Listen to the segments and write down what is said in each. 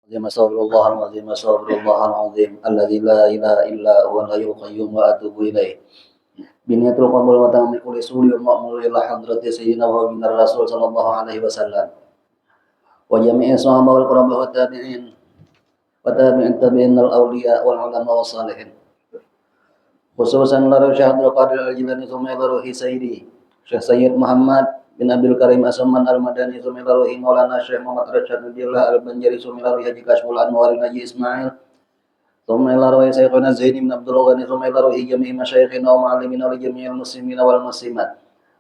أستغفر الله العظيم أستغفر الله العظيم الذي لا إله إلا هو الحي القيوم وأتوب إليه بنية القبول وتمام كل سوري ومأمور إلى حضرة سيدنا وحبيبنا الرسول صلى الله عليه وسلم وجميع الصحابة والقرابة والتابعين وتابع التابعين الأولياء والعلماء والصالحين خصوصا لروح شهد القادر الجيلاني ثم إلى روح سيدي Syekh Sayyid Muhammad bin Abdul Karim As-Samman Al-Madani ثم إلى روح مولانا الشيخ محمد رشاد Nabiyullah Al-Banjari ثم إلى روح Haji Kashful Anwar Haji Ismail ثم إلى روح شيخنا زين بن عبد الغني ثم إلى روح جميع مشايخنا ومعلمينا ولجميع المسلمين والمسلمات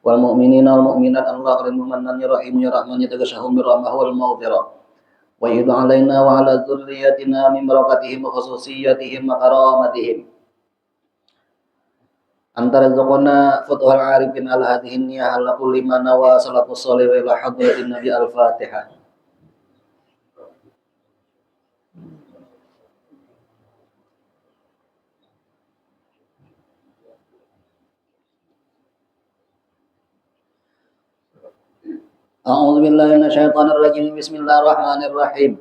والمؤمنين والمؤمنات الله المنان يا رحيم يا رحمن يتغشاهم بالرحمة والمغفرة ويهد علينا وعلى ذرياتنا من بركاتهم وخصوصياتهم وكرامتهم antara zakona futuhal arifin ala hadihin niyah ala kulli mana wa salafus salih wa ila hadratin nabi al-fatihah. A'udzu billahi minasyaitonir rajim. Bismillahirrahmanirrahim.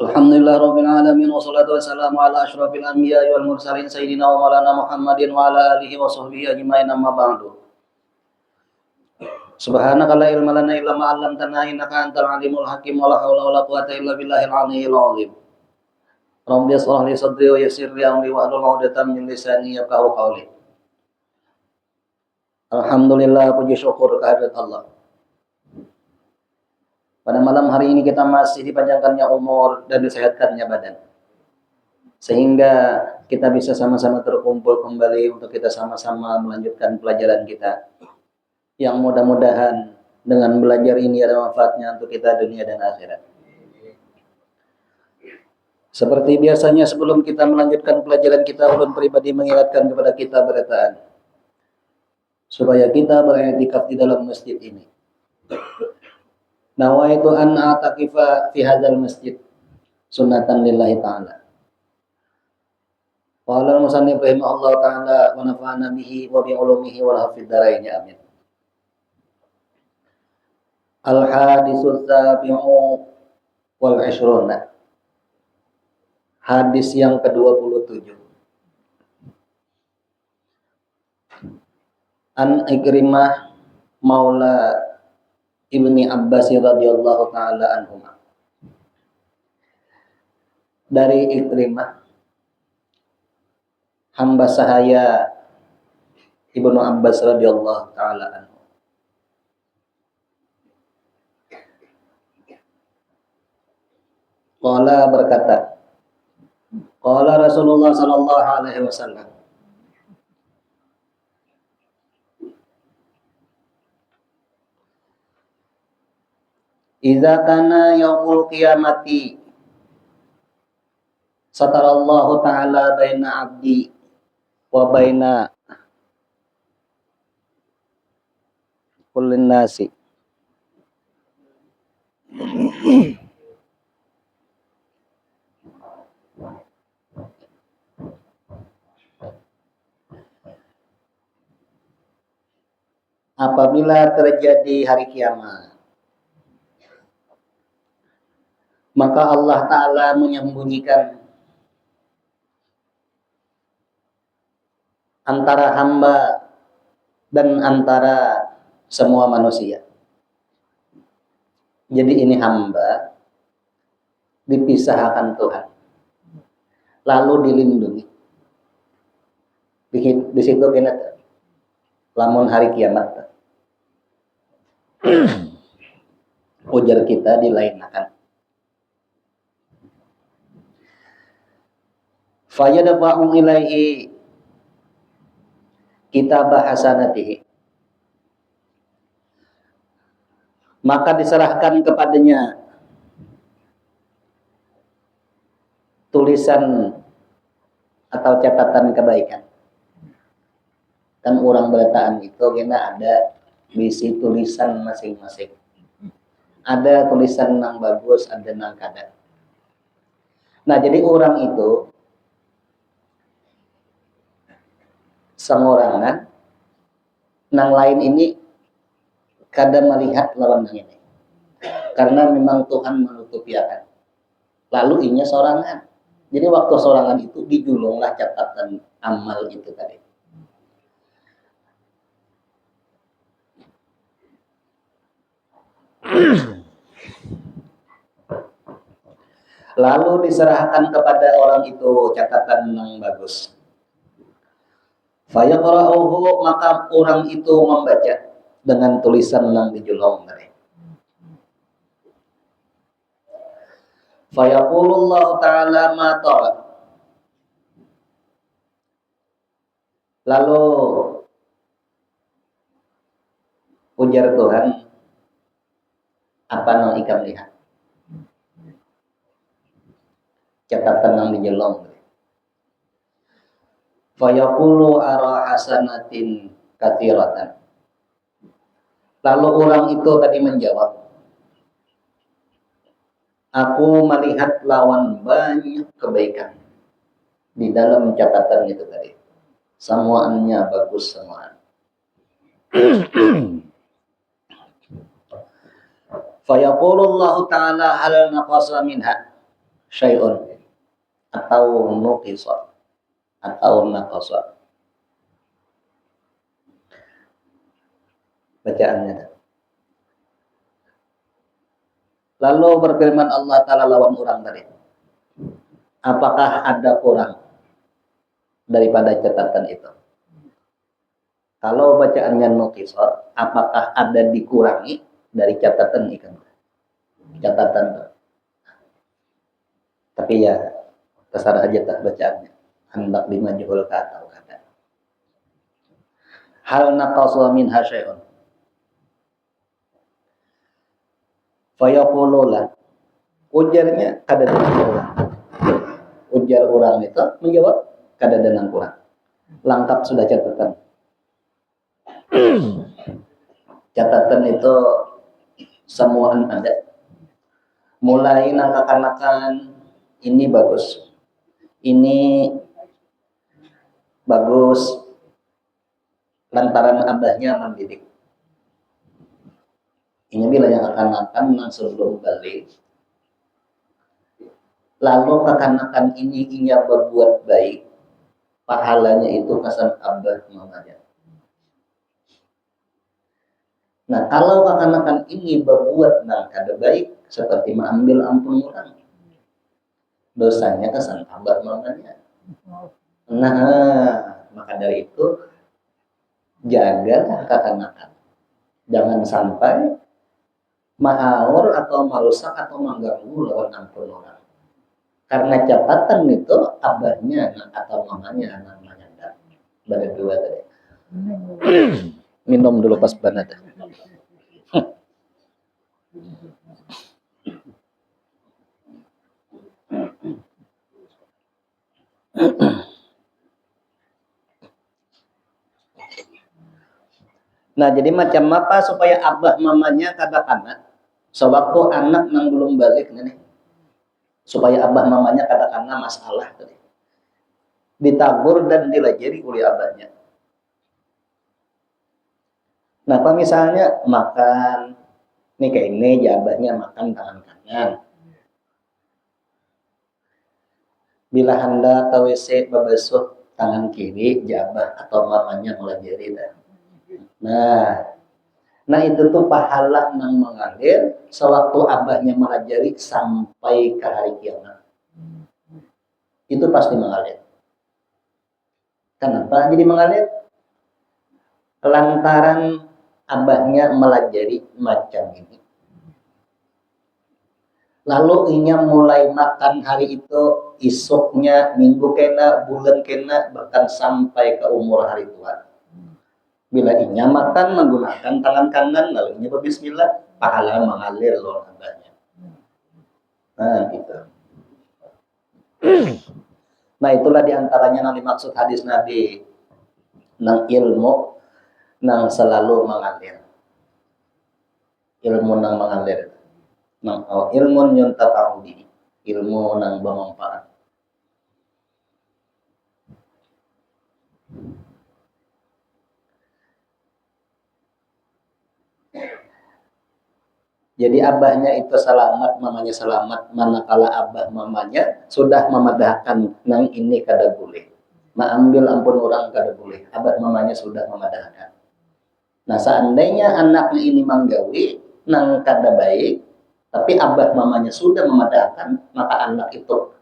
Alhamdulillah rabbil alamin wassalatu wassalamu ala asyrafil anbiya'i wal mursalin sayyidina wa maulana Muhammadin wa ala alihi wa sahbihi ajmain amma ba'du. Subhanaka la ilma lana illa ma 'allamtana innaka antal alimul hakim wa la haula wa la quwwata illa billahil aliyyil azim. Rabbi shrah li sadri wa yassir li amri wa hlul 'uqdatam min lisani yafqahu qawli. Alhamdulillah, puji syukur kehadirat Allah. Pada malam hari ini kita masih dipanjangkannya umur dan disehatkannya badan. Sehingga kita bisa sama-sama terkumpul kembali untuk kita sama-sama melanjutkan pelajaran kita. Yang mudah-mudahan dengan belajar ini ada manfaatnya untuk kita dunia dan akhirat. Seperti biasanya sebelum kita melanjutkan pelajaran kita, ulun pribadi mengingatkan kepada kita beritaan supaya kita beriktikaf di dalam masjid ini. Nawaitu an a'takifa fi hadzal masjid sunnatan lillahi ta'ala. Qala al-musannif rahimahullah ta'ala wa nafa'ana bihi wa bi ulumihi wal hafidh darain amin. Al-haditsu sabi'u wal 'ishruna. Hadis yang ke-27. An Ikrimah maula Ibni Abbas radhiyallahu taala anhuma. Dari Ikrimah hamba sahaya Ibnu Abbas radhiyallahu taala anhu. Qala berkata, qala Rasulullah sallallahu alaihi wasallam, idza kana yaumul qiyamati satarallahu ta'ala baina abdi wa baina kullin nasi. Apabila terjadi hari kiamat, maka Allah Ta'ala menyembunyikan antara hamba dan antara semua manusia. Jadi ini hamba dipisahkan Tuhan, lalu dilindungi. Di situ kena lamun hari kiamat ujar kita dilainakan. Fayadfa'u ilaihi kitabah hasanatihi, maka diserahkan kepadanya tulisan atau catatan kebaikan. Kan orang berataan itu kena ada bisi tulisan masing-masing. Ada tulisan nang bagus, ada nang kada. Nah, jadi orang itu sengorangan nang lain ini kada melihat lawan nang ini. Karena memang Tuhan menutupi akan. Lalu inya sorangan. Jadi waktu sorangan itu dijulunglah catatan amal itu tadi. Lalu diserahkan kepada orang itu catatan yang bagus. Fayaqra'uhu, maka orang itu membaca dengan tulisan yang dijulung tadi. Fayaqulullahu ta'ala ma tara. Lalu ujar Tuhan, apa yang ikam lihat? Catatan yang dijulung. Fayaqulu ara hasanatin katsiratan. Lalu orang itu tadi menjawab, aku melihat lawan banyak kebaikan di dalam catatan itu tadi. Semuanya bagus semua. Fayaqulullahu ta'ala hal naqasa minha syai'un atau nuqisa atau naqasa. Bacaannya. Lalu berfirman Allah Ta'ala lawan orang tadi, apakah ada kurang daripada catatan itu? Kalau bacaannya nuqisa, apakah ada dikurangi dari catatan ikan? Catatan itu. Tapi ya terserah aja tak bacaannya. Hendak dimajhul kata atau kata. Hal naqasa min hasyai'un. Fayaqulullah. Ujarnya kada dengan kurang. Ujar orang itu menjawab kada dengan kurang. Lengkap sudah catatan. Catatan itu semua ada. Mulai nangkakan ini bagus. Ini bagus lantaran abahnya mendidik. Ini bila yang akan sebelum balik. Lalu kekanakan ini inya berbuat baik, pahalanya itu kesan abah mamanya. Nah, kalau kekanakan ini berbuat kada baik, seperti mengambil ampun orang, dosanya kesan abah mamanya. Nah, maka dari itu jaga kekanakan. Jangan sampai mahaur atau merusak atau mengganggu lawan ampun orang. Karena catatan itu abahnya atau mamanya namanya pada dua tadi. Minum dulu pas banget. Nah, jadi macam apa supaya abah mamanya katakan sewaktu anak nang belum balik nih, supaya abah mamanya katakan masalah tadi. Ditagur dan dilajari oleh abahnya. Nah, apa misalnya makan, nih kayak ini abahnya makan tangan kanan. Bila hendak ke WC membasuh tangan kiri, jabah atau mamanya melajari dah. Nah itu tuh pahala yang mengalir sewaktu abahnya melajari sampai ke hari kiamat. Itu pasti mengalir. Kenapa jadi mengalir? Lantaran abahnya melajari macam ini. Lalu inya mulai makan hari itu, isuknya, minggu kena, bulan kena, bahkan sampai ke umur hari tua. Bila inya makan menggunakan tangan kanan, lalu inya berbismillah, pahala mengalir loh abahnya. Nah gitu. Nah itulah diantaranya yang dimaksud hadis Nabi, nang ilmu nang selalu mengalir. Ilmu nang mengalir. Nang ilmu yuntafa'u bihi, ilmu nang bermanfaat. Jadi abahnya itu selamat, mamanya selamat, manakala abah mamanya sudah memadahkan nang ini kada boleh. Ambil ampun orang kada boleh. Abah mamanya sudah memadahkan. Nah seandainya anaknya ini manggawi nang kada baik, tapi abah mamanya sudah memadahkan, maka anak itu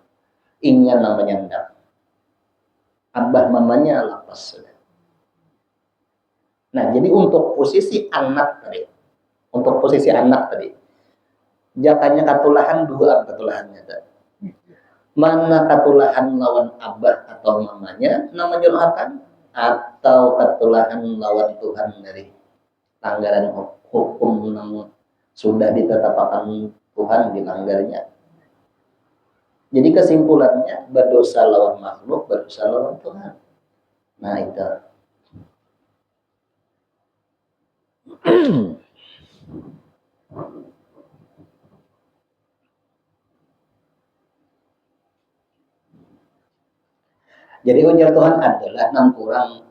inya namanya ndak. Abah mamanya lapas sudah. Nah jadi untuk posisi anak tadi, jakanya katulahan dua katulahannya tadi. Mana katulahan lawan abah atau mamanya namanya akan, atau katulahan lawan Tuhan dari pelanggaran hukum yang sudah ditetapkan Tuhan dilanggarnya. Jadi kesimpulannya berdosa lawan makhluk, berdosa lawan Tuhan. Nah itu. Jadi ujar Tuhan adalah 6 kurang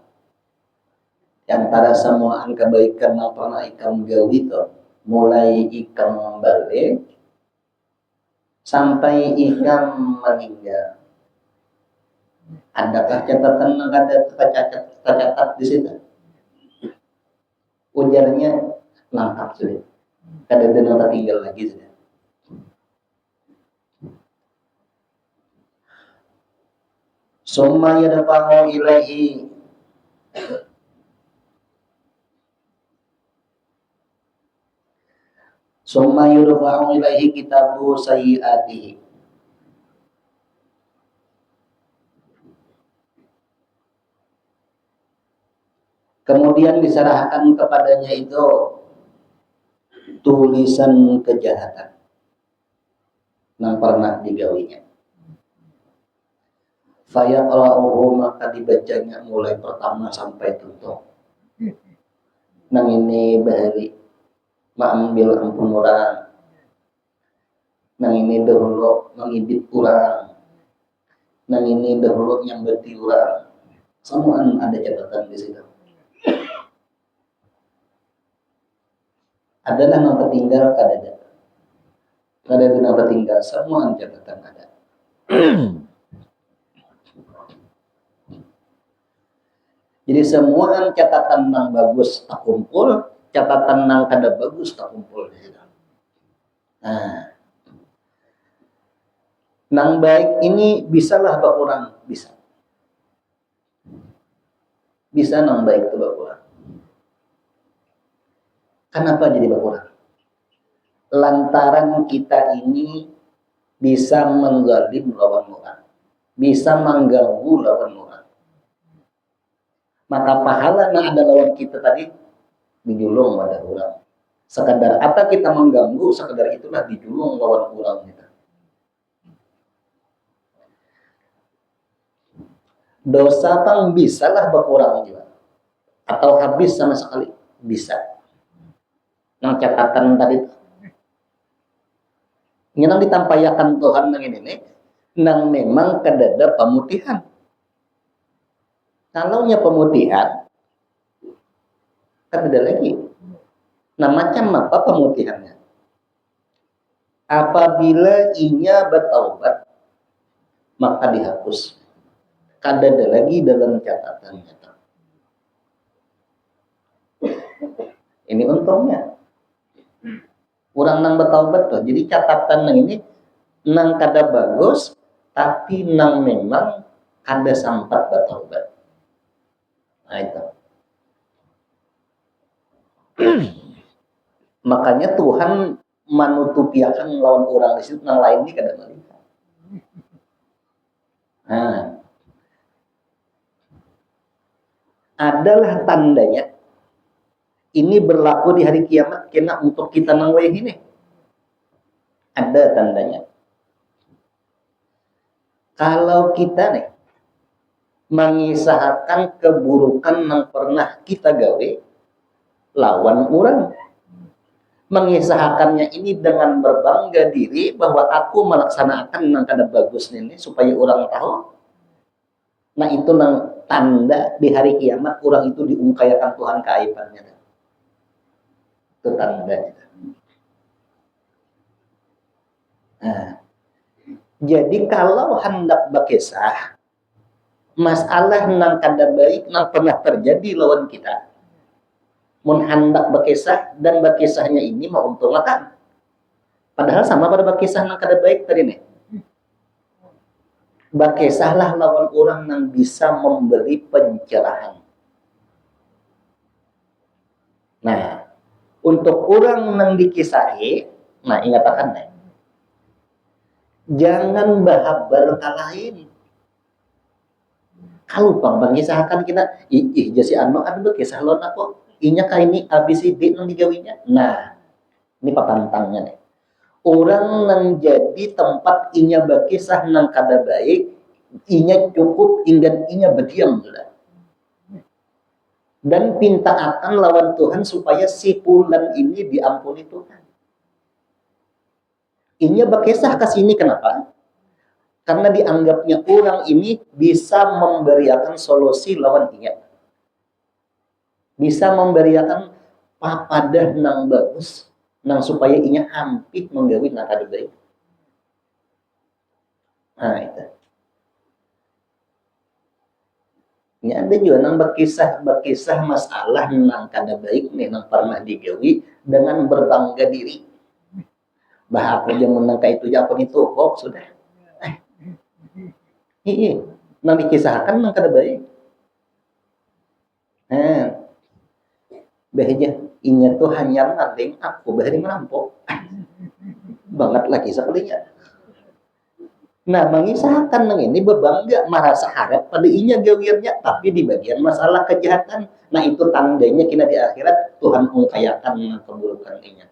antara semua kebaikan yang pernah ikam gawi itu, mulai ikam balik sampai ikam meninggal. Adakah catatan yang ada tercatat di situ? Ujarnya lengkap sudah. Kada ada yang tertinggal lagi sudah. Summa yadfa'u ilaihi Summa yudfa'u ilaihi kitabu sayyi'atihi. Kemudian diserahkan kepadanya itu tulisan kejahatan yang pernah digawinya. Fayaqra'uhu, maka dibacanya mulai pertama sampai tutup. Nang ini bahari mengambil ampun orang, nang ini dahulu mengibit orang, nang ini dahulu nyambeti orang. Semuaan ada catatan di situ. Ada yang tertinggal, kada yang tertinggal, semua catatan ada. Jadi semua catatan yang bagus tak kumpul, catatan yang kada bagus tak kumpul di situ. Nah, nang baik ini bisalah berkurang, bisa nang baik itu berkurang. Kenapa jadi berkurang? Lantaran kita ini bisa mengzalim lawan orang, bisa mengganggu lawan orang. Maka pahala yang ada lawan kita tadi dijulung pada orang. Sekadar apa kita mengganggu, sekadar itulah dijulung lawan orang kita. Dosa pang bisalah berkurang juga, atau habis sama sekali bisa. Yang catatan tadi yang ditampayakan Tuhan nang ini nang memang kadada pemutihan. Kalaunya pemutihan kadada lagi. Nah macam apa pemutihannya? Apabila inya bertaubat maka dihapus. Kadada lagi dalam catatannya. Ini untungnya. Orang nang bertaubat tuh. Jadi catatan nang ini nang kada bagus, tapi nang memang kada sempat bertaubat. Nah itu. Makanya Tuhan menutupiakan lawan orang di situ, nang lain ini kada melihat. Nah, adalah tandanya ini berlaku di hari kiamat kena untuk kita nang weh ini. Ada tandanya. Kalau kita nih mengisahkan keburukan yang pernah kita gawe lawan orang, mengisahkannya ini dengan berbangga diri bahwa aku melaksanakan yang kada bagus ini supaya orang tahu. Nah itu nang tanda di hari kiamat orang itu diungkayakan Tuhan keaibannya. Itu tandanya. Nah, jadi kalau hendak berkisah masalah nang kada baik nang pernah terjadi lawan kita, mun hendak berkisah dan berkisahnya ini mau untung akan, padahal sama pada berkisah nang kada baik tadi nih. Berkisahlah lawan orang yang bisa memberi pencerahan. Nah, untuk orang yang dikisahi, nah ingat akan nih, jangan bahabar ke lain. Kalau bang kisahkan kita, jasi anu ada kisah lon aku, inya kayak ini ABCD yang digawinya. Nah, ini patantangnya nih. Orang yang jadi tempat inya berkisah nang kada baik, inya cukup ingat inya berdiam sudah. Dan pinta akan lawan Tuhan supaya si pulan ini diampuni Tuhan. Inya berkisah ke sini kenapa? Karena dianggapnya orang ini bisa memberikan solusi lawan inya. Bisa memberikan papadah nang bagus, nang supaya inya hampir menggawi nang kada baik. Nah itu. Ini ada juga nang berkisah masalah nang kada baik nih nang pernah digawi dengan berbangga diri. Bah aku aja menang kayak itu apa itu kok sudah. Iya, nang dikisahkan nang kada baik. Nah, bahaya inya tuh hanya ngadeng aku bahari merampok. Banget lagi sekalinya. Nah, mengisahkan nang ini berbangga merasa harap pada inya gawirnya, tapi di bagian masalah kejahatan. Nah, itu tandanya kena di akhirat Tuhan mengkayakan keburukan inya.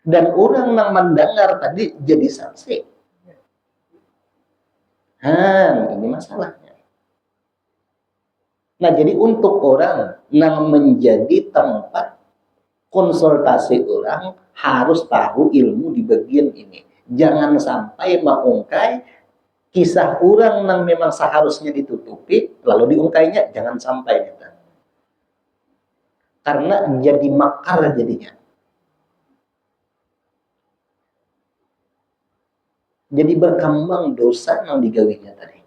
Dan orang yang mendengar tadi jadi saksi. Ini masalahnya. Nah, jadi untuk orang yang menjadi tempat konsultasi orang harus tahu ilmu di bagian ini. Jangan sampai mengungkai kisah orang yang memang seharusnya ditutupi, lalu diungkainya. Jangan sampai. Gitu. Karena jadi makar jadinya. Jadi berkembang dosa yang digawinya tadi.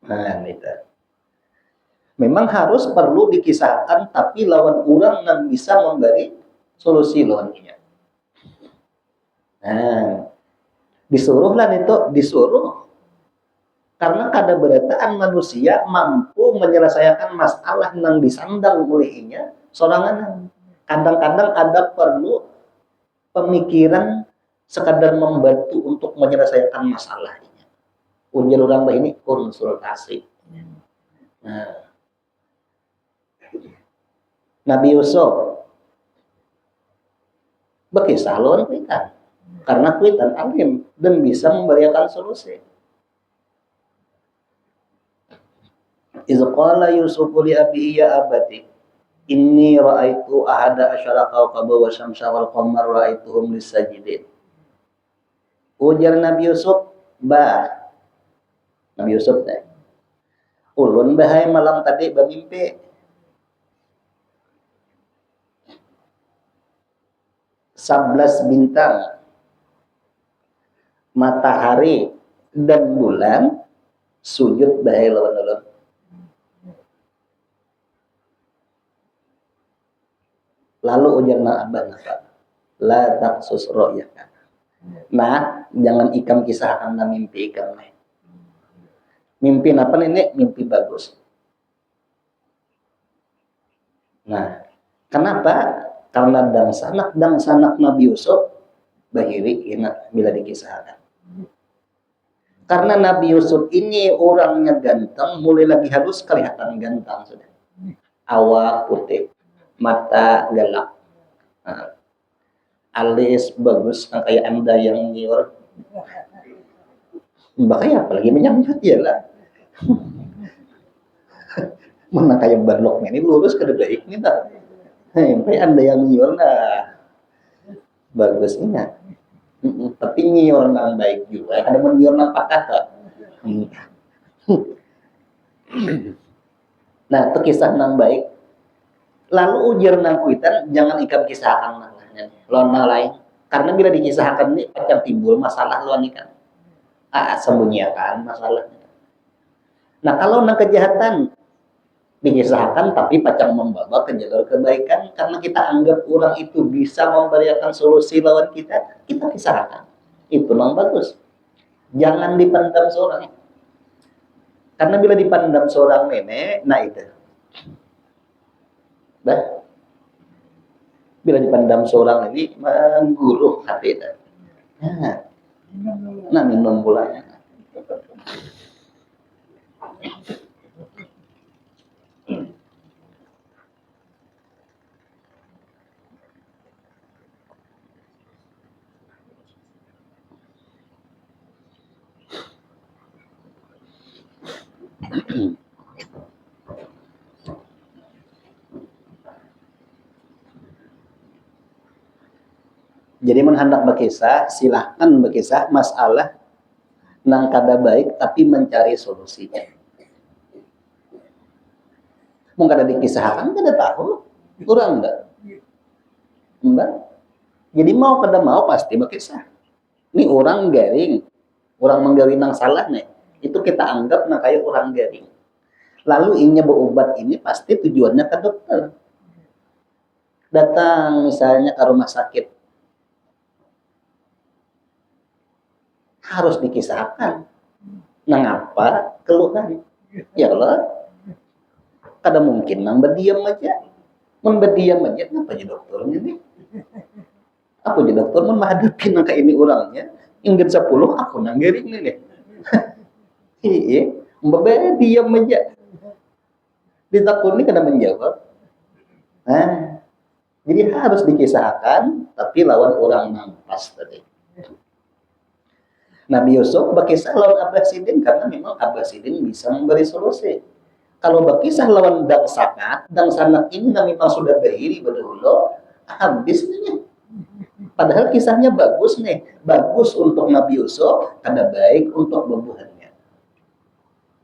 Nah, itu. Memang harus perlu dikisahkan, tapi lawan orang yang bisa memberi solusi lawannya. Nah, disuruhlah itu, disuruh. Karena kada berataan manusia mampu menyelesaikan masalah yang disandang olehnya sorangan. Kadang-kadang ada perlu pemikiran sekadar membantu untuk menyelesaikan masalahnya. Ujar orang ini konsultasi. Nah, Nabi Yusuf berkisah lawan Kuitan karena Kuitan alim dan bisa memberikan solusi. Iz qala Yusufu li abihi ya abati inni ra'aitu ahada asyara kawkaba wa syamsa wal qamar ra'aituhum lisajidin. Ujar Nabi Yusuf, Nabi Yusuf teh. Ulun bahaya malam tadi bermimpi 11 bintang, matahari dan bulan sujud bahaya lawan ulun. Lalu ujar na abah napa? La taqsus ro'yaka. Nah, jangan ikam kisahkan na mimpi ikam nih. Mimpi apa ini? Mimpi bagus. Nah, kenapa? Karena dang sanak Nabi Yusuf bahiri enak bila dikisahkan. Karena Nabi Yusuf ini orangnya ganteng, mulai lagi halus kelihatan ganteng sudah. Awak putih, mata galak, alis bagus, kayak Anda yang nyiur. Makanya apalagi menyambut ya lah. Mana kayak balok ini lurus ke baik nih tak. Sampai Anda yang nyiur nah bagus ingat. Tapi nyiur nang baik juga. Ada menyiur nang patah tak. Nah, itu kisah nang baik. Lalu ujar nang Kuitan jangan ikam kisahkan nang lawan lain. Karena bila dikisahkan ini akan timbul masalah lawan ini kan. Sembunyikan masalahnya. Nah kalau nak kejahatan dikisahkan tapi pacang membawa ke jalur kebaikan karena kita anggap orang itu bisa memberikan solusi lawan kita kisahkan. Itu memang bagus. Jangan dipendam seorang. Karena bila dipendam seorang nenek, nah itu. Bah, bila dipendam seorang ini mengguruk hati itu. Nah minum pulanya. Jadi menghendak berkisah, silahkan berkisah masalah nang kada baik tapi mencari solusinya. Mungkin kada dikisahkan kada tahu, kurang enggak? Mbak. Jadi mau kada mau pasti berkisah. Ini orang garing, orang menggawi nang salah nih. Itu kita anggap nang kayak orang garing. Lalu inya berobat ini pasti tujuannya ke dokter. Datang misalnya ke rumah sakit. Harus dikisahkan. Nangapa keluhan? Ya Allah. Kada mungkin nang berdiam aja. Mun berdiam aja ngapa aja dokternya nih? Aku jadi dokter mun menghadapi nang kayak ini orangnya. Ingat 10 aku nang garing nih. Iya, mbak diam aja. Ditakut ini kada menjawab. Nah, jadi harus dikisahkan tapi lawan orang nang pas tadi. Nabi Yusuf berkisah lawan Abah Sidin karena memang Abah Sidin bisa memberi solusi. Kalau berkisah lawan dang sangat ini memang sudah berdiri berdahulu, habis nih. Padahal kisahnya bagus nih, bagus untuk Nabi Yusuf, kada baik untuk bubuhannya.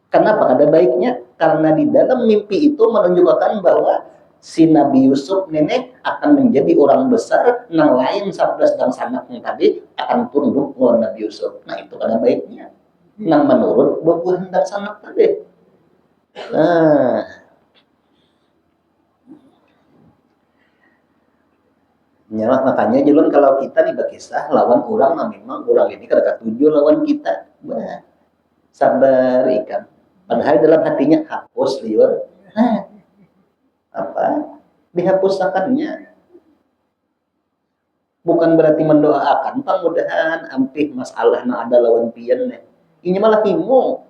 Kenapa kada baiknya? Karena di dalam mimpi itu menunjukkan bahwa si Nabi Yusuf nenek akan menjadi orang besar, nang lain 11 dan sanaknya tadi akan tunduk lawan Nabi Yusuf. Nah itu kada baiknya. Nang menurut bubuhan dan sanak tadi. Nah, ya, makanya julun kalau kita nih berkisah lawan orang, nah memang orang ini kada katuju lawan kita. Bah, sabar ikan. Padahal dalam hatinya hapus liur. Nah, apa? Dihapuskannya. Bukan berarti mendoakan, mudah-mudahan ampih masalah na ada lawan pian nih. Ini malah himo.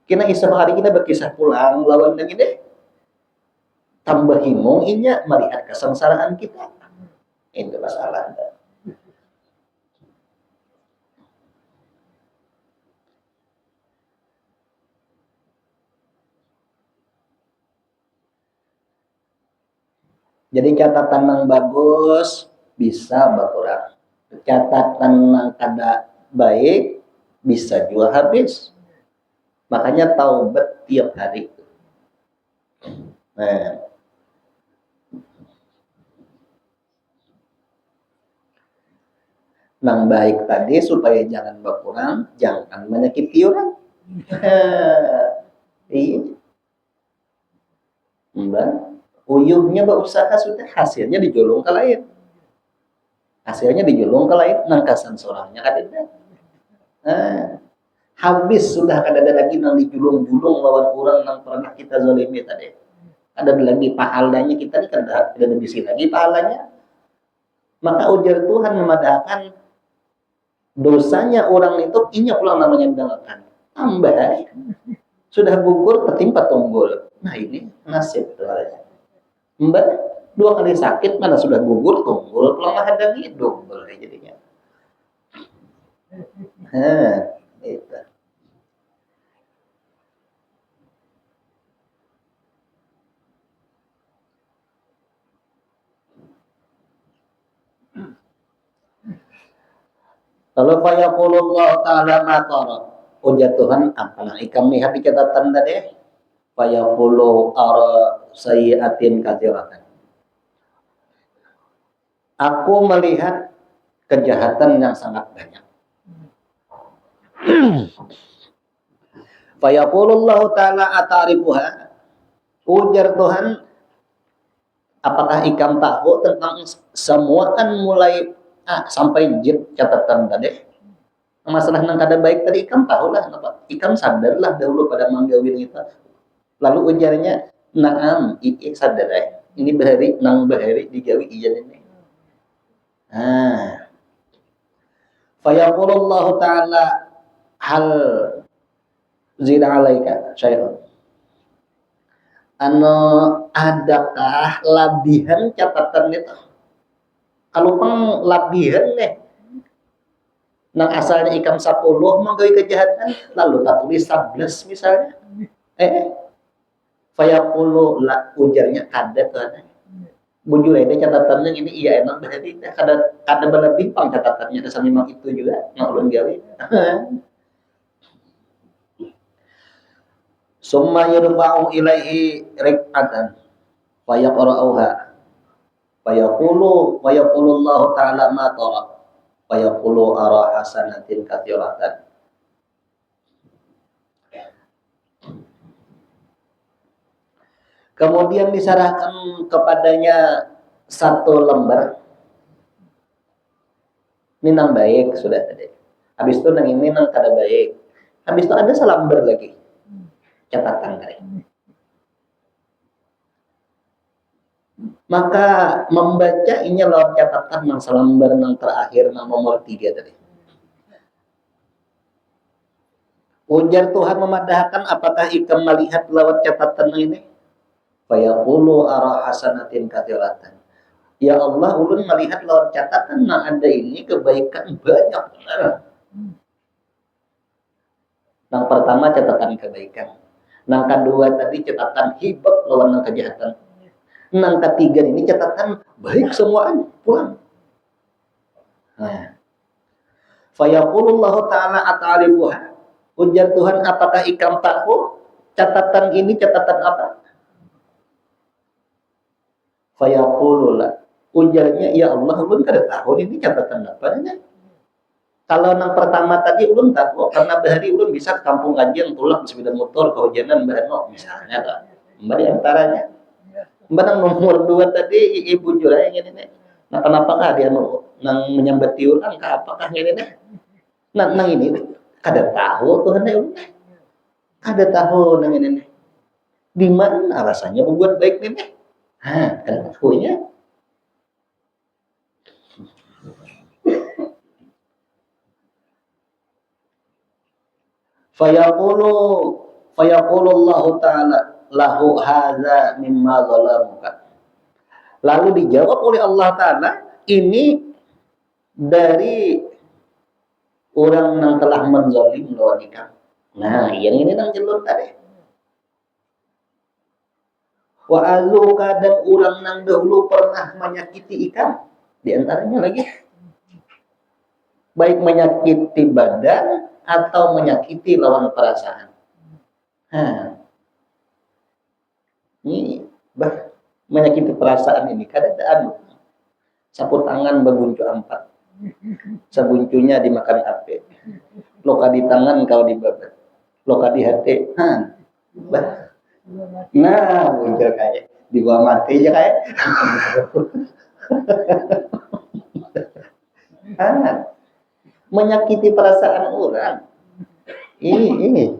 Kena isap hari kita berkisah pulang lawan lagi deh. Tambah himong inya melihat kesengsaraan kita. Itu masalah. Jadi catatan yang bagus bisa berkurang. Catatan yang kada baik bisa juga habis. Makanya taubat tiap hari. Nah, nang baik tadi supaya jangan berkurang, jangan menyakiti orang. Iya. Mbak, uyuhnya berusaha sudah hasilnya dijolong ke lain. Hasilnya dijolong ke lain, nangkasan seorangnya kadada. Habis sudah kadada lagi nang dijulung-julung lawan orang nang pernah kita zalimi tadi. Ada lagi pahalanya kita ini kada bisa lagi pahalanya. Maka ujar Tuhan memadahkan dosanya orang itu inya pulang namanya didalakan. Tambah sudah gugur ketimpa tunggul. Nah ini nasib soalnya. Mbak 2 kali sakit mana sudah gugur tunggul pulang mahadang hidup jadinya. Itu. Kalau fayaqulullah ta'ala matara. Ujar Tuhan, apalah ikam nih hati catatan tadi. Fayaqulu ara sayyiatin katsiratan. Aku melihat kejahatan yang sangat banyak. Fayaqulullahu ta'ala ata'rifuha. Ujar Tuhan, apakah ikam tahu tentang semua kan mulai sampai jid catatan tadi. Masalah nang kada baik tadi ikam tahu lah apa. Ikam sadarlah dahulu pada manggawin kita. Lalu ujarnya, naam, sadar ini bahari nang bahari digawi ijan ini. Fayaqulullahu ta'ala hal zina alaika syai'un. Adakah labihan catatan itu? Kalau pang labihan nih, nang asalnya ikam 10 menggawi kejahatan, lalu tak tulis 11 misalnya. Fayaqulu la, ujarnya kada tuh ada. Bujur ini catatannya ini iya enak berarti kada berlebih pang catatannya dasar memang itu juga nang ulun gawe. Summa yurfa'u ilaihi rik'atan fayaqra'uha fayaqulu Allah ta'ala ma tara fayaqulu ara hasanatin katsiratan. Kemudian diserahkan kepadanya satu lembar. Ini nang baik sudah tadi. Habis itu nang ini nang kada baik. Habis itu ada selembar lagi. Catatan tadi. Maka membaca ini lewat catatan nang selembar nang terakhir nang nomor 3 tadi. Ujar Tuhan memadahkan, apakah ikam melihat lewat catatan ini? Fayaqulu ara hasanatin katsiratan. Ya Allah, ulun melihat lewat catatan nang ada ini kebaikan banyak benar. Nang pertama catatan kebaikan. Nang kedua tadi catatan hibat lawan nang kejahatan. Nang ketiga ini catatan baik semuanya pulang. Fayaqulullahu ta'ala ata'rifuha. Ujar Tuhan, apakah ikam tahu catatan ini catatan apa? Fayaqulullah. Ujarnya, ya Allah, ulun kada tahu ini catatan apa ini. Kalau nang pertama tadi ulun tahu karena bahari ulun bisa ke kampung kajian tulak sepeda motor kehujanan bahano misalnya kan. Mbak di antaranya. Mbak nang nomor 2 tadi ibu jura yang ini. Nah, kenapakah dia nang menyambati orang ke apakah ini nih? Nang ini kada tahu Tuhan ulun. Kada tahu nang ini nih. Di mana rasanya membuat baik nih? Kada tahunya. Fayaqulu Allah ta'ala lahu hadza mimma zalamuka. Lalu dijawab oleh Allah Ta'ala, ini dari orang yang telah menzalim lawan ikam. Nah, yang ini nang jelur tadi. Wa azuka, dan orang yang dahulu pernah menyakiti ikam. Di antaranya lagi, baik menyakiti badan atau menyakiti lawan perasaan. Ini menyakiti perasaan ini kada ada sapu tangan beguncu 4. Sabuncunya dimakan ape. Loka di tangan kau di babat. Loka di hati. Nah, muncul kayak di bawah mati aja kayak. Menyakiti perasaan orang. Ini.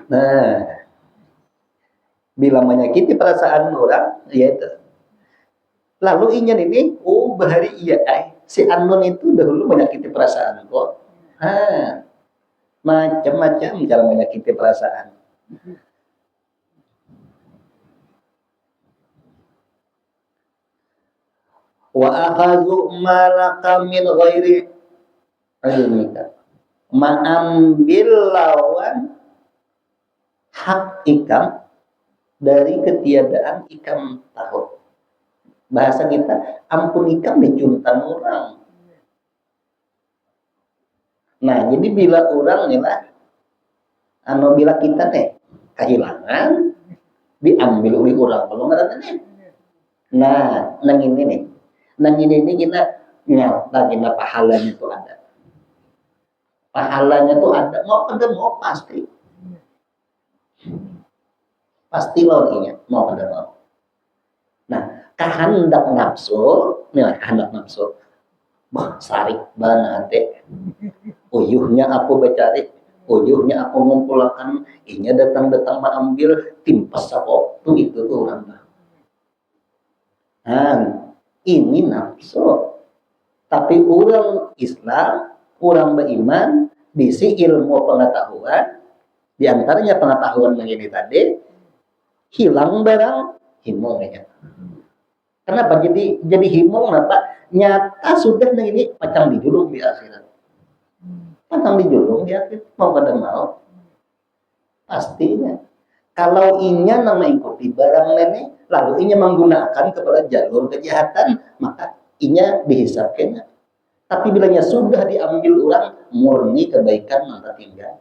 Nah, bila menyakiti perasaan orang, ya itu. Lalu ingin ini, bahari iya, si Anun itu dahulu menyakiti perasaan kok. Macam-macam cara menyakiti perasaan. Wa akhadhu malaka min ghairi ilmika. Mengambil lawan hak ikam dari ketiadaan ikam tahu. Bahasa kita, ampun ikam dicuntan orang. Nah, jadi bila orang inilah, bila kita kehilangan, diambil oleh orang. Kalau nggak ada nih. Nah, nang ini nih. Nang ini kita nyata kita pahalanya tuh ada. Pahalanya tuh ada. Mau kada mau pasti. Pasti logiknya. Mau kada mau. Nah, kehendak nafsu. Nih, kehendak nafsu. Bah, sarik banate. Uyuhnya aku becari. Uyuhnya aku ngumpulkan. Inya datang-datang mengambil timpas aku. Tuh itu tuh orang. Nah, ini nafsu. Tapi orang Islam, orang beriman, bisi ilmu pengetahuan, di antaranya pengetahuan yang ini tadi, hilang barang himungnya. Kenapa jadi himung? Kenapa? Nyata sudah yang ini pacang dijulung di akhirat. Pacang dijulung di akhirat, mau kada mau. Pastinya. Kalau inya nang mengikuti barang nenek, lalu inya menggunakan kepada jalur kejahatan, maka inya dihisapkan. Tapi bilanya sudah diambil orang, murni kebaikan maka tinggal.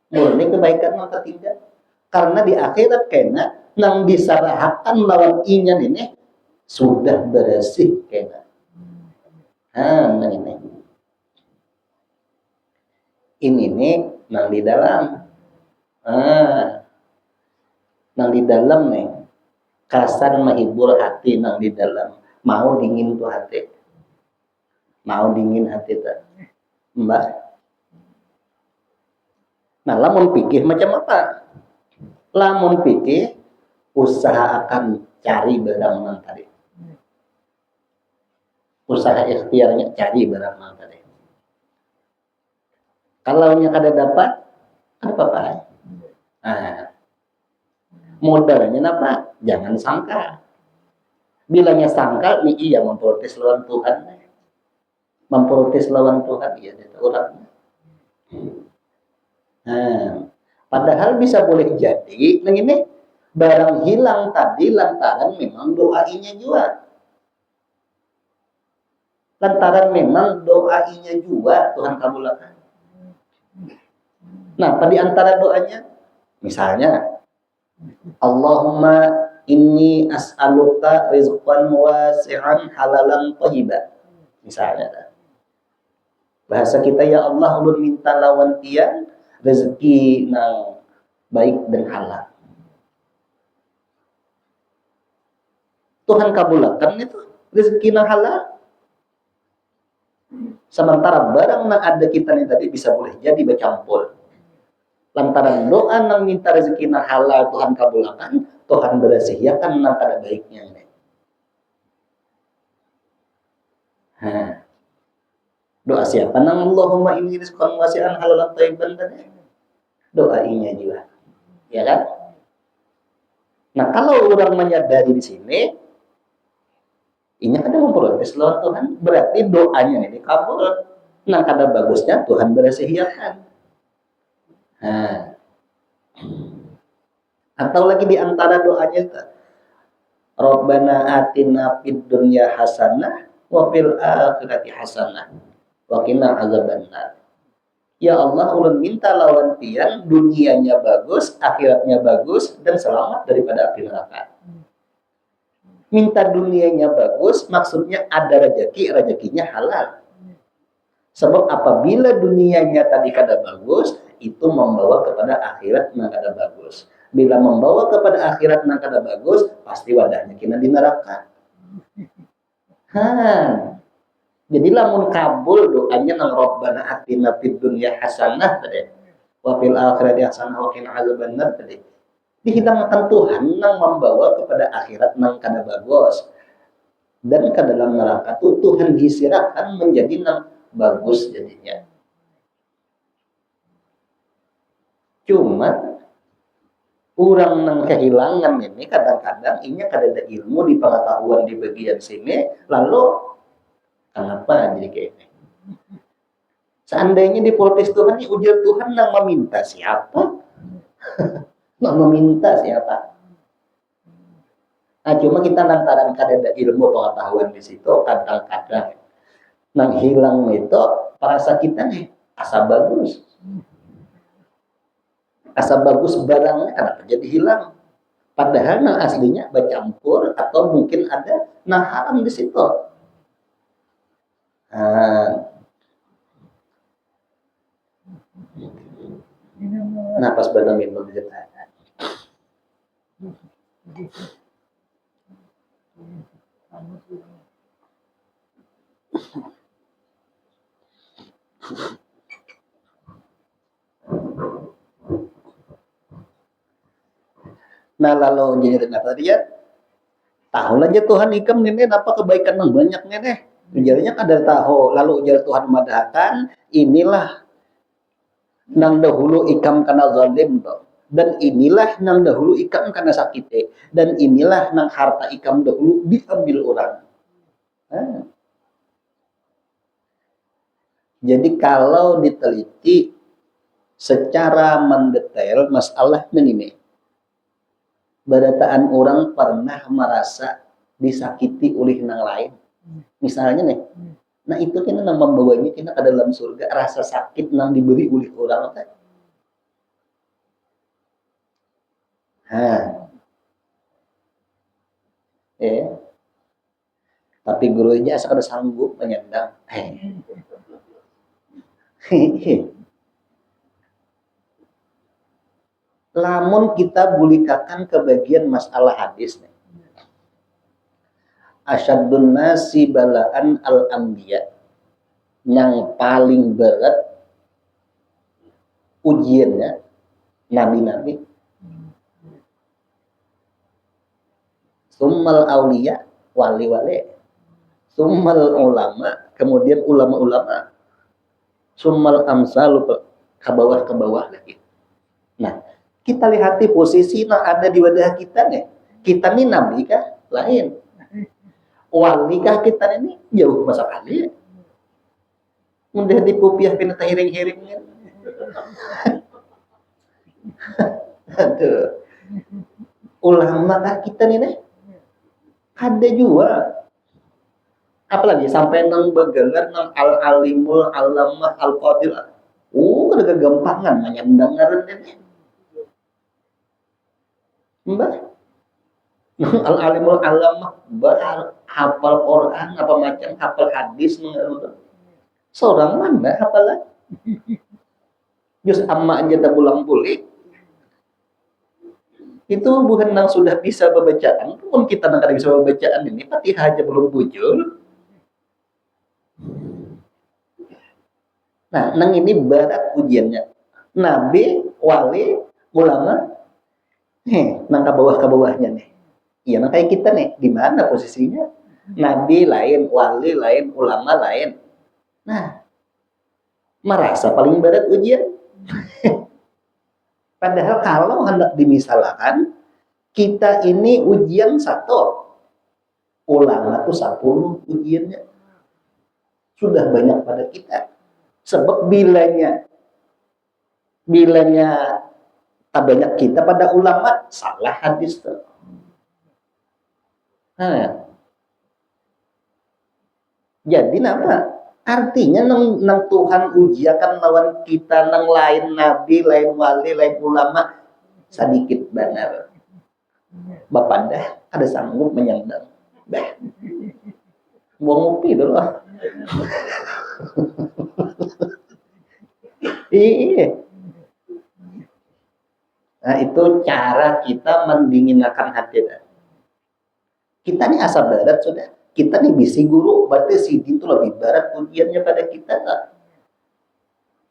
Murni kebaikan maka tinggal. Karena di akhirat kena nang disarahakan lawan inya ini sudah bersih kena. Nang ini. Ini nih nang di dalam. Nang di dalam nih. Kasar menghibur hati nang di dalam. Mau dingin tuh hati. Mau dingin hati tak, Mbak. Nah, lamun pikir macam apa? Lamun pikir usaha akan cari barang nang tadi. Usaha ikhtiarnya cari barang nang tadi. Kalau nya kada dapat, apa-apa. Nah, modalnya apa? Jangan sangka. Bilanya sangka, nih iya memprotes lawan Tuhan. Memprotes lawan Tuhan, iya itu orangnya. Nah, padahal bisa boleh jadi, nah ini barang hilang tadi lantaran memang doainya juga. Lantaran memang doainya juga Tuhan kabulkan. Nah, pada antara doanya, misalnya, Allahumma inni as'aluka rizqan wasi'an halalan thayyiban. Misalnya, bahasa kita, ya Allah ulun minta lawan tiang rezeki nang baik dan halal. Tuhan kabulkan itu rezeki nang halal. Sementara barang nang ada kita ini tadi bisa boleh jadi bercampur. Lantaran doa nang minta rezeki nang halal Tuhan kabulkan, Tuhan bersih ya kan nang kada baiknya ini. Doa siapa? Nang Allahumma inni rizqan wasi'an halalan thayyiban tadi. Doa inya juga. Ya kan? Nah, kalau orang menyadari di sini, inya kada memprotes lawan Tuhan, berarti doanya ini kabul. Nang kada bagusnya Tuhan berasihiakan. Atau lagi di antara doanya itu, Rabbana atina fid dunya hasanah wa fil akhirati hasanah wa qina azabannar. Ya Allah, ulun minta lawan tiang dunianya bagus, akhiratnya bagus dan selamat daripada api neraka. Minta dunianya bagus, maksudnya ada rezeki, rezekinya halal. Sebab apabila dunianya tadi kada bagus, itu membawa kepada akhirat yang kada bagus. Bila membawa kepada akhirat yang kada bagus, pasti wadahnya kena di neraka. Jadi lamun kabul doanya nang Rabbana atina fid dunya hasanah tadi. Wa fil akhirati hasanah wa qina azabannar tadi. Dihilangkan Tuhan nang membawa kepada akhirat nang kada bagus. Dan ke dalam neraka itu Tuhan disirahkan menjadi nang bagus jadinya. Cuma orang nang kehilangan ini kadang-kadang inya kada ada ilmu di pengetahuan di bagian sini, lalu kenapa jadi kayak ini? Seandainya diprotes Tuhan, ini ujar Tuhan nang meminta siapa? Nang meminta siapa? Nah, cuma kita lantaran kada ada ilmu pengetahuan di situ, kadang-kadang nang hilang itu perasa kita nih asa bagus. Asa bagus barangnya kenapa jadi hilang? Padahal nang aslinya bercampur atau mungkin ada nang haram di situ. Nah pas benar minum di situ. Nah lalu jadi kenapa dia tahu aja Tuhan ikam nenek apa kebaikan yang banyak nenek. Jadinya ada tahu lalu jadi Tuhan madahkan inilah nang dahulu ikam karena zalim toh. Dan inilah nang dahulu ikam karena sakit dan inilah nang harta ikam dahulu diambil orang. Nah. Jadi kalau diteliti secara mendetail masalah ini, barataan orang pernah merasa disakiti oleh yang lain. Misalnya nih, nah itu kita nang membawanya kita ke dalam surga, rasa sakit nang diberi oleh orang. Tapi gurunya asal sanggup menyandang. Lamun kita bulikakan ke bagian masalah hadis nih. Asyaddun nasi balaan al-anbiya. Yang paling berat ujiannya nabi-nabi. Summal auliya, wali-wali. Summal ulama, kemudian ulama-ulama. Summal amsal, ke bawah lagi. Nah, kita lihat posisi yang ada di wadah kita nih. Kita nih nabi kah? Lain. Wali kah kita ini? Jauh masa kali. Mudah dipupiah kena hiring-hiringnya. Aduh. Ulama kah kita nih? Ada juga. Apalagi sampai nang begelar nang al-alimul alamah al-qadir. Kada kegampangan menyandang ngaran ini. Mbah. Al-alimul alamah hafal Quran apa macam hafal hadis mengarut. Seorang mana hafalan? Jus amma aja tak pulang-pulik. Itu bukan nang sudah bisa bacaan, pun kita nang kada bisa bacaan ini Fatihah aja belum muncul. Nah, nang ini berat ujiannya. Nabi, wali, ulama, nang ke bawahnya nih. Iya, nang kayak kita nih, di mana posisinya? Nabi lain, wali lain, ulama lain. Nah, merasa paling berat ujian. Padahal kalau hendak dimisalkan, kita ini ujian 1, ulama tuh 10 ujiannya. Sudah banyak pada kita. Sebab bilanya tak banyak kita pada ulama, salah hadis tuh. Jadi apa? Artinya nang Tuhan ujiakan lawan kita nang lain nabi, lain wali, lain ulama sedikit benar. Bapak dah ada sanggup menyandang. Dah. Buang ngopi dulu. Iya. Nah itu cara kita mendinginkan hati. Kita nih asal berat sudah. Kita nih bisi guru, berarti sidin itu lebih berat ujiannya pada kita.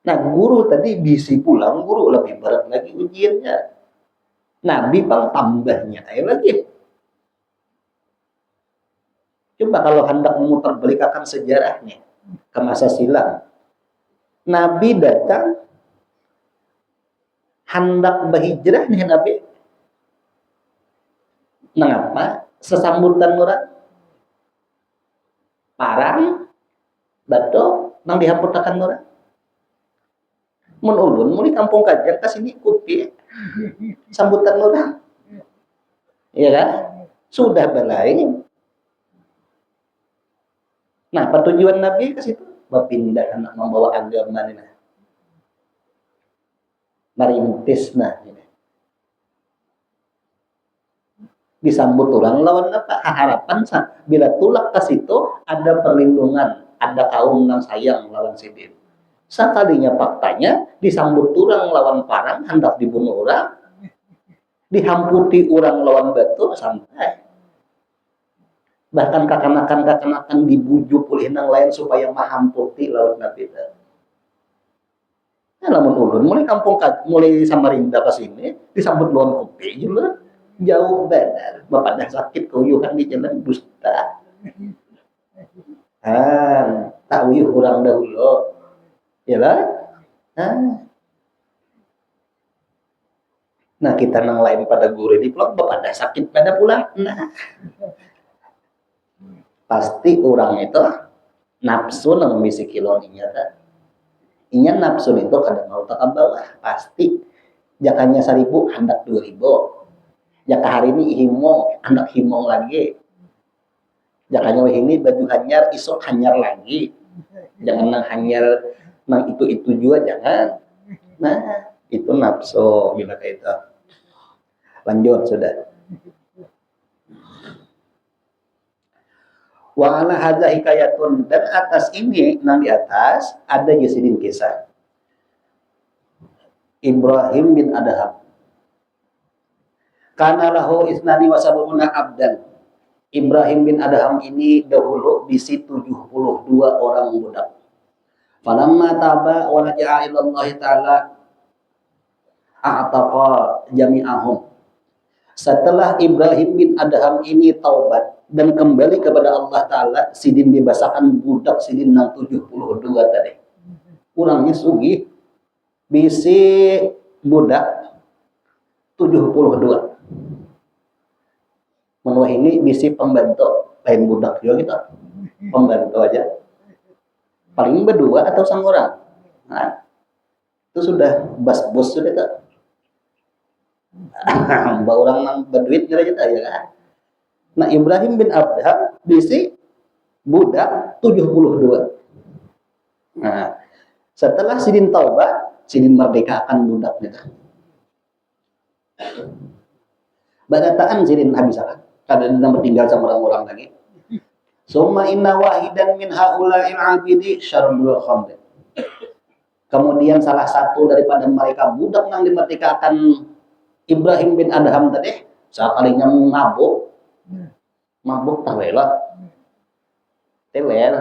Nah guru tadi bisi pulang, guru lebih berat lagi ujiannya. Nabi bang tambahnya lagi. Coba kalau hendak memutar balikan sejarahnya ke masa silam. Nabi datang hendak berhijrah nih Nabi. Mengapa? Sesambutan murah parang batu nang dihampurtakan murah. Mun ulun muli kampung Kajang kasini kopi sambutan murah. Iya kan? Sudah belain. Nah, tujuan Nabi ke situ berpindah anak membawa agama ini. Marintis nah ini. disambut orang lawan apa harapan bila tulak ke situ ada perlindungan, ada kaum nang sayang lawan sidin. Sakalinya faktanya disambut orang lawan parang hendak dibunuh orang, dihamputi orang lawan batu santai. Bahkan kakanakan dibujuk oleh nang lain supaya mahamputi lawan Nabi. Nah, lamun ulun mulai Samarinda ke sini disambut lawan kopi juga jauh benar. Bapak dah sakit kuyuhan di jalan dusta. Tak uyuh orang dahulu. Yalah. Nah, kita nang lain pada guru di pulang bapak dah sakit pada pulang. Nah, pasti orang itu nafsu nang misi kiloninya kan. Inya nafsu itu kadang mau tak bawah pasti jakanya 1.000 hendak 2.000. Jaka hari ini himong hendak himong lagi. Jakanya ini baju hanyar isok hanyar lagi. Jangan nang hanyar nang itu juga jangan. Nah, itu nafsu bila kayak itu. Lanjut sudah. Wa ala hadza hikayatun, dan atas ini nang di atas ada Yasidin kisah Ibrahim bin Adham. Kana lahu isnani wa sab'una abdan. Ibrahim bin Adham ini dahulu bisi 72 orang budak. Falamma taba wa raja'a ila Allah taala a'taqa jami'ahum. Setelah Ibrahim bin Adham ini taubat dan kembali kepada Allah Ta'ala, sidin bebasakan budak sidin nang 72 tadi. Kurangnya sugih bisi budak 72. Menurut ini bisi pembantu, lain budak juga kita. Pembantu aja. Paling berdua atau sang orang. Nah, itu sudah bos sudah tak. Mbak orang nang berduit aja ya kan. Nah, Ibrahim bin Adham bisi budak 72. Nah, setelah sidin taubat, sidin merdekakan budak gitu. Bagataan sidin habisakan karena tinggal sama orang-orang lagi. Summa inna wahidan min haula'il 'abidi syarbul khamr. Kemudian salah satu daripada mereka budak yang dimerdekakan Ibrahim bin Adham tadi, sekalinya mabuk tawela teler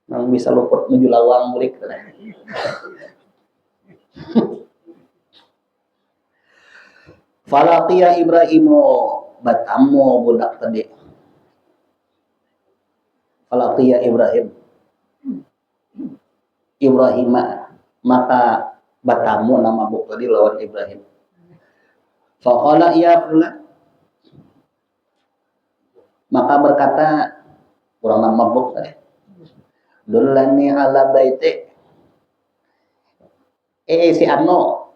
nang bisa luput menuju lawang mulik Falaqiya Ibrahimu batamu budak tadi. Falaqiya Ibrahima, maka batamu nama mabuk tadi lawan Ibrahim. Faqala ya fulan, maka berkata orang nama mabuk tadi, dullani ala baiti, si Ano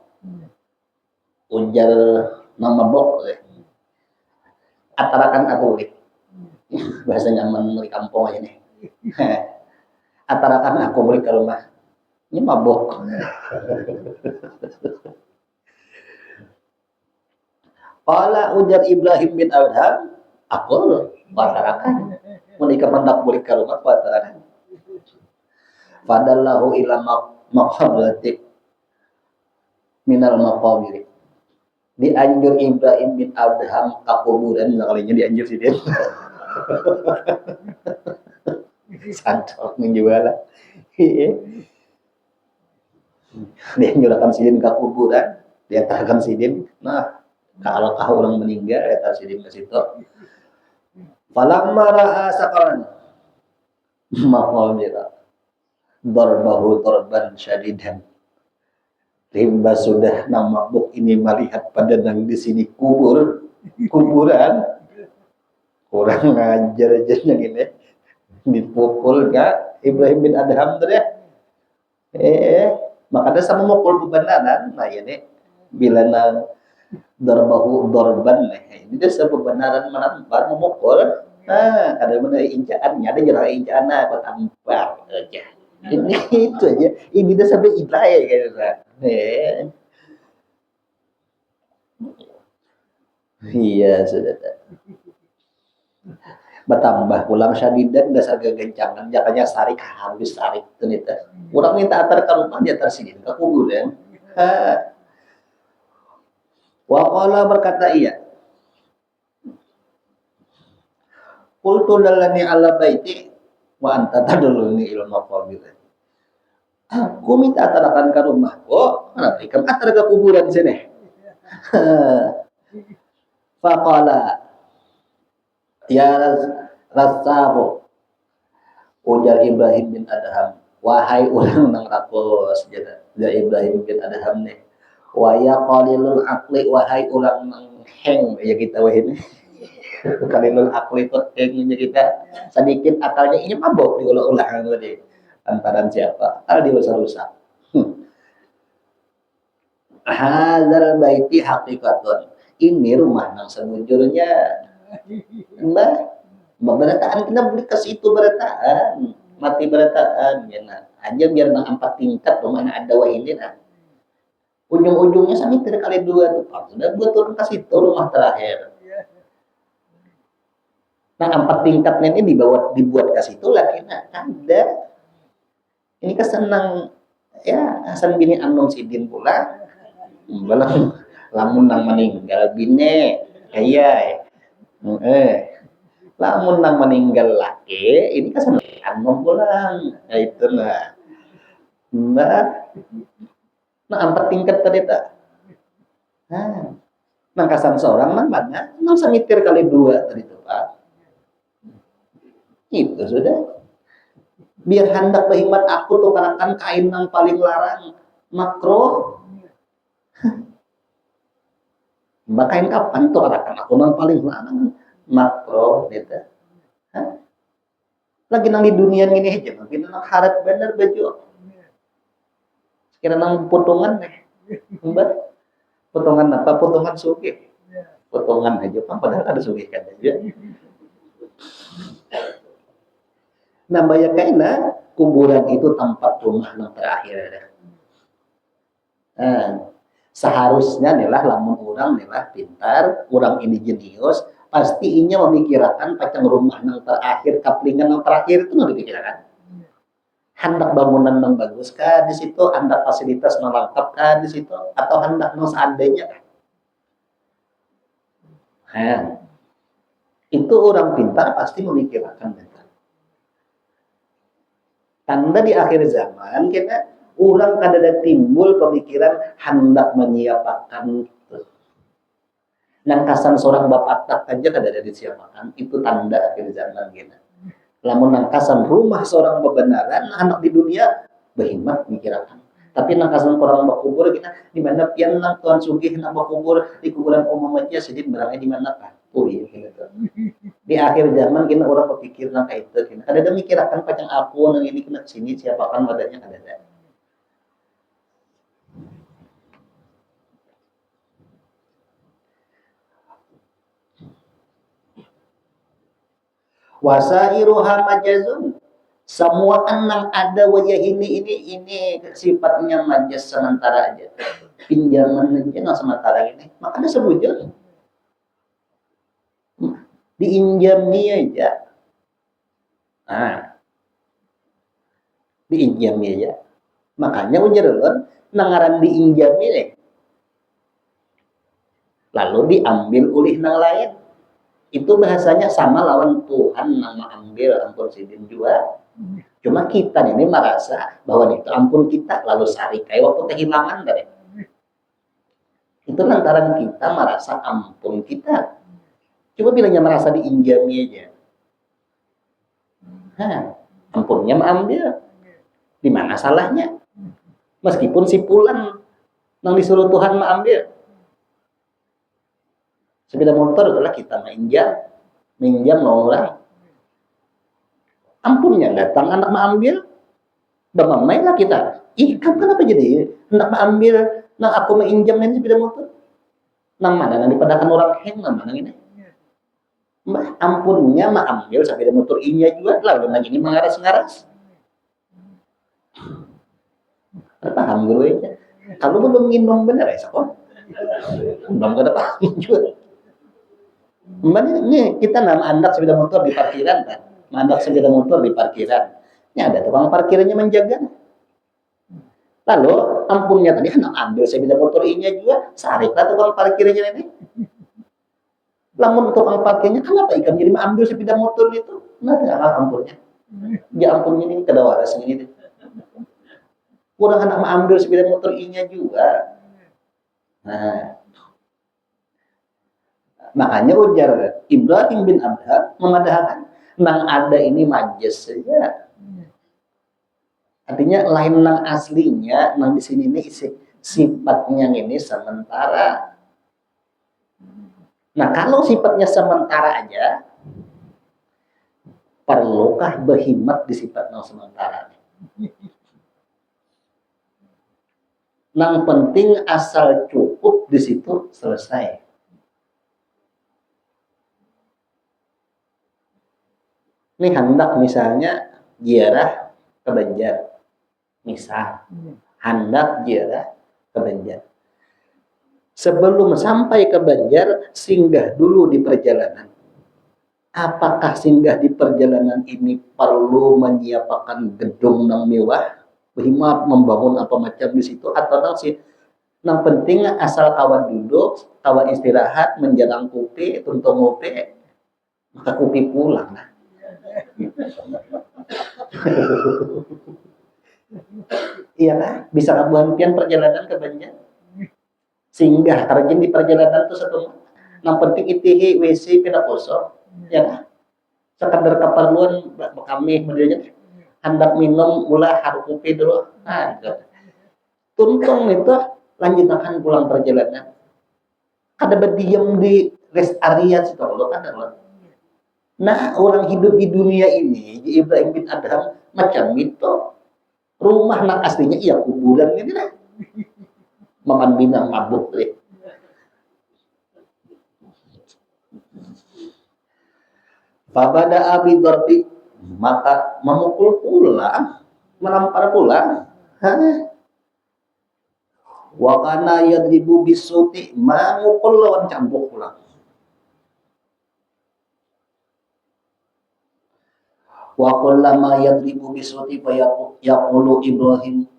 ujar nama mabuk tadi, atarakan aku ulik. Bahasa nyaman di kampung aja nih. Atarakan aku balik ke rumah. Ini mabuk. Qala ujar Ibrahim bin Adham, aku atarakan. Menikah mendak balik ke rumah, atarakan. Fadallahu ila maqabrati minal maqabiri. Dianjur Ibrahim bin Adham ke kuburan, kalinya dianjur sih dia. Santok menjual. Dia nyulakan sidin ke kuburan, dia tahan sidin. Nah, kalau orang meninggal, dia tahan sidin ke situ. Falamma ra'a sakaran maqamira darbahu darban syadidan. Rimba sudah nang mabuk ini melihat pada nang di sini kuburan. Kurang ngajar aja yang ini dipukul kan Ibrahim bin Adham tadi. Makanya sama mukul bebenaran. Nah ini bila nang darbahu darban, ini dia sebebenaran menampar memukul. Nah, ada mana incaannya, ada jalan incaan apa tampar aja. Ini itu aja. Ini dia sampai ilai kayak gitu. Iya, sudah. Bertambah pulang syadidan dasar gegencangan jakanya sarik habis sarik ternyata orang minta antar ke rumah dia tersidin ke kuburan. Wa berkata iya, qultu dallani ala baiti wa anta taduluni ilal maqabir. Aku minta antarkan ke rumah kok, kenapa ikam antar ke kuburan sini? Faqala ya rasahu ujar Ibrahim bin Adham, wahai orang nang rakus ya Ibrahim bin Adham nih, wa ya qalilul aqli, wahai orang nang heng ya kita wah ini qalilul aqli itu hengnya kita sedikit akalnya ini mabok diulang-ulang tadi antaran siapa al dirusak-rusak. Hadzal baiti haqiqatun, ini rumah nang sebujurnya mbah berataan kita beli ke situ berataan mati berataan ya nah aja biar nang 4 tingkat rumah ada wah ini nah ujung-ujungnya sampai 3 kali 2 tuh Pak. Sudah buat turun ke situ rumah terakhir. Nah 4 tingkatnya ini dibuat ke situ lagi nah ada ini kesenang ya Hasan bini Anum Sidin pula balang lamun nang meninggal bine kaya lamun nang meninggal laki ini kesenangan mau pulang ya itu nah mbak nah 4 tingkat tadi tak nang kasan seorang nang mana nang samitir kali 2 tadi itu Pak itu sudah biar hendak berhikmat aku tuh kanakan kain nang paling larang makro mbak kain kapan tuh kanakan aku nang paling larang makro gitu. Lagi nang di dunia ini aja mungkin nang harap bener baju kira nang potongan mbak potongan apa potongan suge potongan aja kan padahal ada suge kan aja nah banyak kayaknya kuburan itu tempat rumah yang terakhir seharusnya nih lah lamun orang nih lah pintar orang ini jenius pasti inya memikirkan pacang rumah yang terakhir kaplingan yang terakhir itu nggak dipikirkan hendak bangunan yang bagus kah di situ hendak fasilitas yang lengkap kah di situ atau hendak yang seandainya kah itu orang pintar pasti memikirkan tanda di akhir zaman kita orang kadang timbul pemikiran hendak menyiapkan nangkasan seorang bapak tak aja kadang disiapkan itu tanda akhir zaman gitu. Lamun nangkasan rumah seorang kebenaran anak di dunia berhikmat mikirkan. Tapi nangkasan orang bakubur kita di mana pian nang tuan sugih nang bakubur di kuburan umum aja sedih berangnya di mana kan? Oh iya gitu. Di akhir zaman kita orang berpikir nang kayak itu. Kadang mikirkan pacang aku nang ini kena sini siapakan wadahnya kadang. Wasairuha majazun, semua yang ada wajah ini sifatnya majaz sementara aja pinjaman aja nggak sementara ini makanya sebujur diinjami aja diinjami aja makanya ujarulun nangaran diinjami deh lalu diambil oleh nang lain itu bahasanya sama lawan Tuhan nama ambil ampun sidin juga cuma kita ini merasa bahwa itu ampun kita lalu sari kayak waktu kehilangan dari itu lantaran kita merasa ampun kita coba bilangnya merasa diinjami aja ampunnya mengambil di mana salahnya meskipun si pulang yang disuruh Tuhan mengambil sepeda motor adalah kita minjam orang ampunnya datang anak mengambil bagaimana kita kan kenapa jadi hendak mengambil nang aku minjam ini sepeda motor nang mana nang dipadakan orang heng nang mana ini ampunnya mengambil sepeda motor inya juga lalu nang ini mengaras-ngaras paham guru ya kalau belum minum bener ya kok belum ada paham juga Ini kita nama andak sepeda motor di parkiran kan. Andak sepeda motor di parkiran. Ini ada tukang parkirnya menjaga. Lalu ampunnya tadi anak ambil sepeda motor ini juga, sariklah tukang parkirnya ini. Lamun tukang parkirnya kenapa ikan jadi ambil sepeda motor itu? Nah, tidak ampunnya. Ya ampunnya ini kedawaras ini. Kurang anak ambil sepeda motor ini juga. Nah, makanya ujar Ibrahim bin Adham memadahkan nang ada ini majes saja. Artinya lain nang aslinya, nang di sini ini sifatnya ini sementara. Nah, kalau sifatnya sementara aja, perlukah berhimat di sifat nang sementara? Nang penting asal cukup di situ selesai. Ini hendak misalnya ziarah ke Banjar. Misal, hendak ziarah ke Banjar. Sebelum sampai ke Banjar, singgah dulu di perjalanan. Apakah singgah di perjalanan ini perlu menyiapkan gedung yang mewah, berhimat membangun apa macam di situ, atau yang penting asal kawan duduk, kawan istirahat, menjarang kopi, tuntung ngopi, maka kopi pulang. Nah. Iya kan? Bisa kabuhan pian perjalanan ke Banjar. Singgah karena di perjalanan itu satu. Yang penting itihi WC pina kosong. Ya kan? Sekadar keperluan kami modelnya hendak minum ulah harus kopi dulu. Nah, tuntung itu lanjutkan pulang perjalanan. Ada berdiam di rest area situ kalau ada loh. Nah, orang hidup di dunia ini, Ibrahim bin Adham macam itu. Rumah nak aslinya iya kuburan ini lah. Maman binang mabuk deh. Fabada abi darbi, maka memukul pula, menampar pula. Wa kana yadribu bisuti, memukul lawan cambuk pula. Wa kullama yadribu bisuti fa yaqulu Ibrahim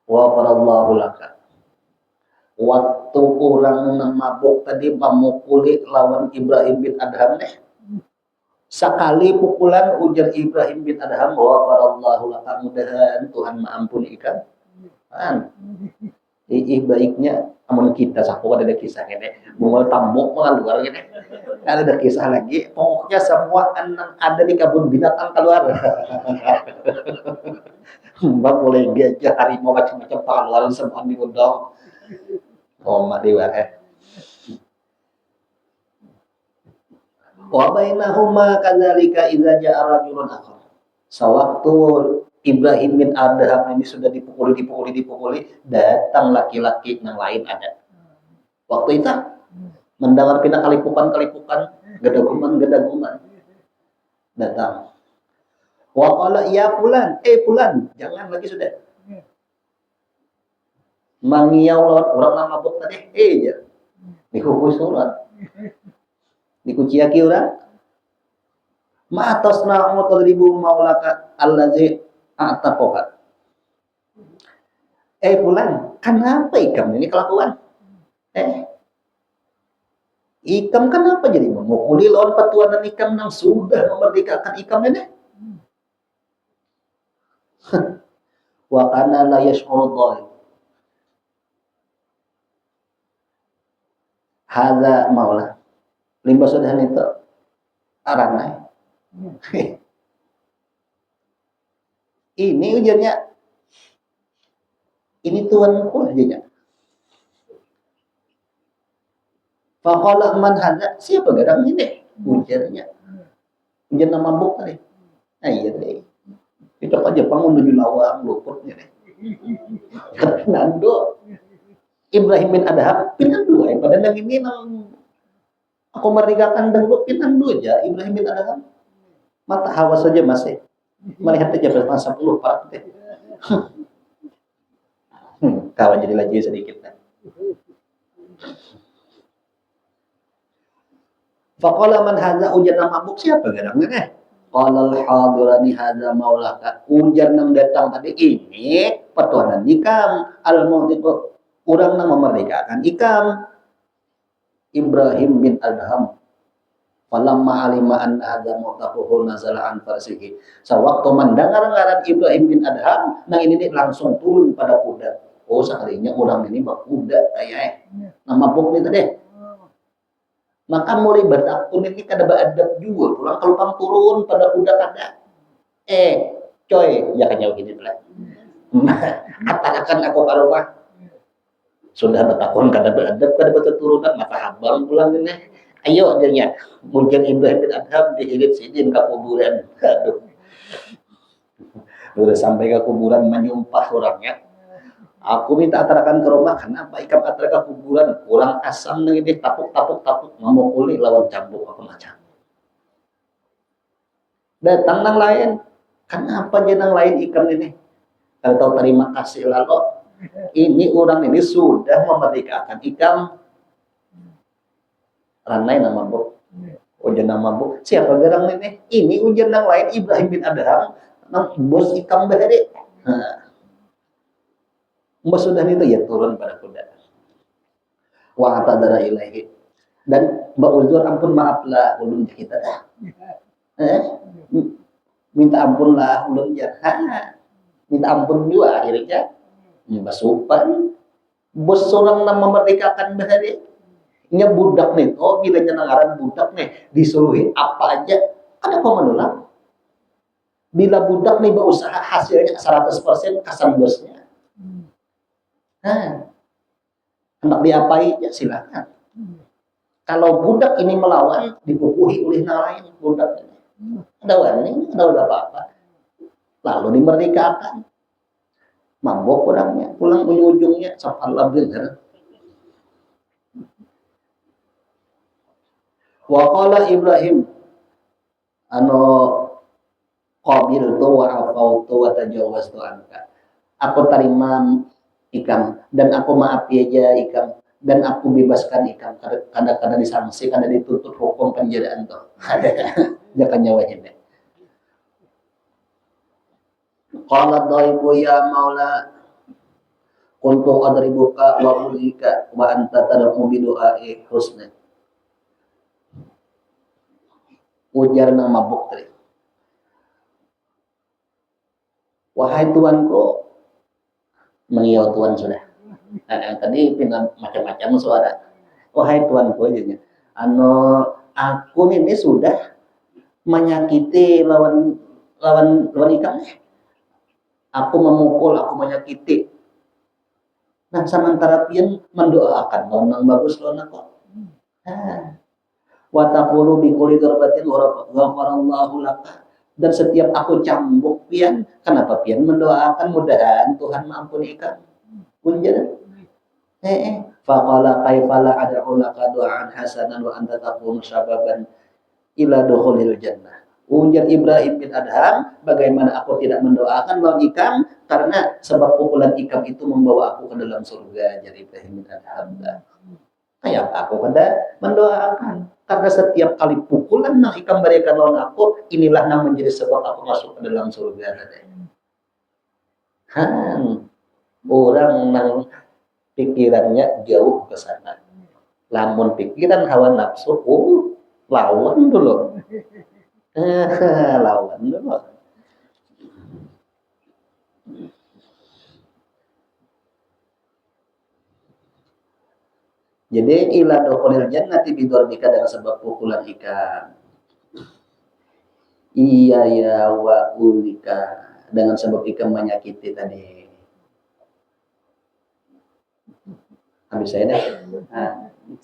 wa farallahu laka. Waktu orang mabuk tadi memukuli lawan Ibrahim bin Adham deh. Sekali pukulan ujar Ibrahim bin Adham wa farallahu laka, mudahan Tuhan maampuni ikan. Baiknya amun kita saku ada kisah ini bungal tambok mengaluar gini ada kisah lagi pokoknya semua anak ada di kebun binatang keluar. Mbak boleh gajah harimau macam-macam keluar semua diundang mak dewa wa bainahuma kadzalika idza ja'a rajulun akhar. Sewaktu Ibrahim bin Adham ini sudah dipukuli, datang laki-laki yang lain ada. Waktu itu mendengar pindah kalipukan, gedaguman, datang. Wa qala ya fulan, fulan, jangan lagi sudah. Mangiau lawan orang nama mabuk tadi, ya. Dikukus orang. Dikuciaki orang. Ma'atasna mutadribu maulaka allazi a'tapokat. Fulan, kenapa ikam ini kelakuan? Ikam kenapa jadi memukuli lawan petuanan ikam yang sudah memerdekakan ikam ini? Wa kana la yash'uru dhalim. Hadza maula. Limba sudah itu arana. Ini ujarnya. Ini tuanku aja. Faqala man hadza, siapa gadang ini? Ujarnya. Ujar nama mabuk tadi. Nah iya deh. Itu aja bangun menuju lawang luputnya deh. Nando Ibrahim bin Adham pinandu ya pada nang ini nang aku merdekakan dahulu pinandu aja Ibrahim bin Adham. Mata hawa saja masih melihat aja bertang 10 Pak. Kawan jadi lagi sedikit. Faqala man hadza, ujar nang mabuk siapa gerangnya? Qala al-hadirani hadza maulaka, ujar nang datang tadi ini petuanan ikam al-mu'tiqu, urang nang memerdekakan ikam Ibrahim bin Adham. Falamma alima anna hadza mu'taquhu nazala an farsihi. Sewaktu mendengar ngaran Ibrahim bin Adham, nang ini langsung turun pada kuda. Oh, sekalinya orang ini bak kuda kayak nama mabuk nih tadi. Maka mulai bertakun ini kada beradab juga. Pulang kalau pang turun pada kuda kada. Coy, ya kan jauh gini lah. Atarakan aku karomah. Sudah bertakun kada beradab, kada berturunan, maka habang pulang ini. Ayo akhirnya, mungkin Ibrahim bin Adham dihilit sidin ke kuburan. Aduh. Udah sampai ke kuburan menyumpah orangnya. Aku minta atarakan ke rumah, kenapa ikam atara ke kuburan? Kurang asam nih ini, tapuk, memukuli lawan cambuk apa macam. Datang nang lain, kenapa dia nang lain ikam ini? Kalau tahu terima kasih lalu, ini orang ini sudah memerdekakan ikam. Ranai nama bu, ujian nama bu. Siapa gerang ini? Ini ujian nang lain Ibrahim bin Adham, nang bos ikam bahari. Mbak sudah itu ya turun pada kuda. Wa atadara ilaihi. Dan Mbak Uzur ampun maaflah ulun kita. Minta ampun lah ulun ya. Minta ampun juga akhirnya. Mbak Supan. Bos seorang nama memerdekakan bahari. Nya budak nih. Oh bila nyenangaran budak nih. Disuruhi apa aja. Ada pemenang. Bila budak nih berusaha hasilnya 100% kasan bosnya. Hendak diapai ya silakan. Kalau budak ini melawan dipupuhi oleh yang lain budak ini. Ada warning, ada apa-apa. Lalu dimerdekakan. Mabok orangnya, pulang ujung-ujungnya sampallah bener. Wa qala Ibrahim qabiltu wa afautu wa tajawaztu anka. Aku terima ikam dan aku maafi aja ikam dan aku bebaskan ikam kadang-kadang disanksi, kadang dituntut hukum penjaraan tuh. Jangan nyawanya deh. Qala dhaibu ya maula kuntu adribuka wa ulika wa anta tad'u bi du'ai husna. Ujar nang mabuk tadi. Wahai tuanku, mengiau Tuhan sudah. Tadi pindah macam-macam suara. Wahai Tuanku aja. Aku ini sudah menyakiti lawan ikan. Aku memukul, aku menyakiti. Nah, sementara pian mendoakan nang bagus lawan aku. Wa taqulu bi kulli darbatin ghafarallahu laka. Dan setiap aku cambuk pian, kenapa pian mendoakan mudahan Tuhan mengampuni ikan. Punjana. Faqala kaifala ad'u laka du'an hasanan wa anta taqum sababan ila dukhulil jannah. Ujar Ibrahim bin Adham, bagaimana aku tidak mendoakan lawan ikam karena sebab pukulan ikam itu membawa aku ke dalam surga. Jadi Ibrahim bin Adham. Kayak aku kada mendoakan karena setiap kali pukulan nang ikam berikan lawan aku, inilah yang menjadi sebab aku masuk ke dalam surga tadi. Orang nang pikirannya jauh ke sana. Lamun pikiran hawa nafsu, lawan dulu. Lawan dulu. Jadi ila dukhulil jannati bidarbika dengan sebab pukulan ikan. Iya ya wa ulika dengan sebab ikan menyakiti tadi. Habis saya dah.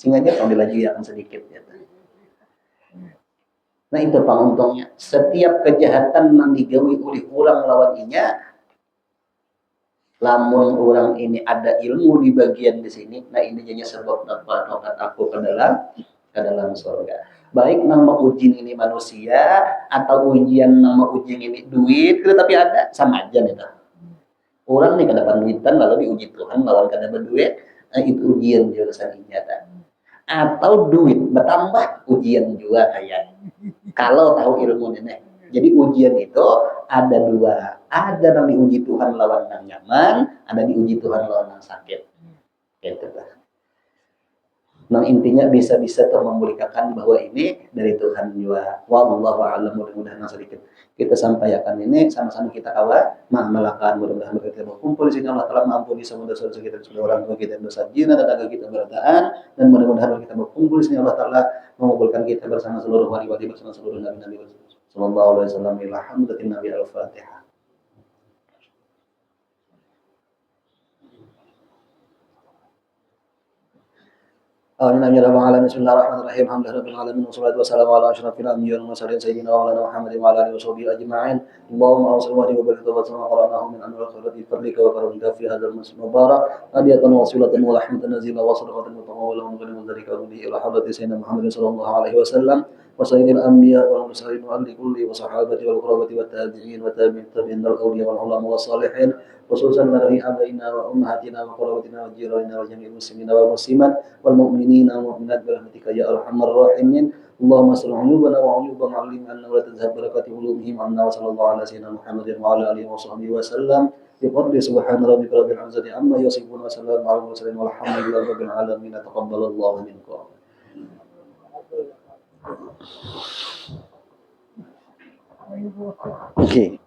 Singanya kalau dilaju akan sedikit ya. Nah itu penguntungnya. Setiap kejahatan yang digawi oleh orang lawan inya, lamun orang ini ada ilmu di bagian di sini, nah ini jadi sebab dapat aku ke dalam surga. Baik nama ujian ini manusia atau ujian nama ujian ini duit, tapi ada sama aja nih. Orang nih kada duitan lalu diuji Tuhan lawan kada berduit, nah itu ujian jurusan nyata. atau duit bertambah ujian juga kayak kalau tahu ilmu ini. Jadi ujian itu ada dua, ada yang diuji Tuhan lawan yang nyaman, ada diuji Tuhan lawan yang sakit. Gitu lah. Nah intinya bisa-bisa tuh memulihkan bahwa ini dari Tuhan juga. Wallahu a'lam, mudah-mudahan sedikit kita sampaikan ini sama-sama kita kawal mengamalkan, mudah-mudahan kita berkumpul di sini Allah Taala mengampuni semua dosa-dosa kita, semua orang tua kita, dosa jina dan tenaga kita berataan, dan mudah-mudahan kita berkumpul di sini Allah Taala mengumpulkan kita bersama seluruh wali-wali, bersama seluruh nabi-nabi sallallahu alaihi wasallam. Alhamdulillah nabi al-Fatihah. آمين يا رب العالمين. بسم الله الرحمن الرحيم. الحمد لله رب العالمين والصلاة والسلام على أشرف الأنبياء والمرسلين سيدنا ومولانا محمد وعلى آله وصحبه أجمعين. اللهم أوصل وحدي وبارك وسلم قرأناه من أنوار الخيرات بفضلك وكرمك في هذا المسجد المبارك هدية وصلة ورحمة نزيلة وصدقة متقولة من غير ذلك به إلى حضرة سيدنا محمد صلى الله عليه وسلم وسيد الأنبياء والمرسلين وأهل كل وصحابته والقرابة والتابعين والتابعين الأولياء والعلماء والصالحين خصوصا نبي آبائنا وأمهاتنا وقرابتنا وجيراننا وجميع المسلمين والمسلمات والمؤمنين والمؤمنات برحمتك يا أرحم الراحمين. اللهم استر عيوبنا وعيوب معلمنا ولا تذهب بركات علومهم عنا وصلى الله على سيدنا محمد وعلى آله وصحبه وسلم بفضل سبحان ربك رب العزة عما يصفون وسلام على المرسلين والحمد لله رب العالمين. تقبل الله منكم. Okay.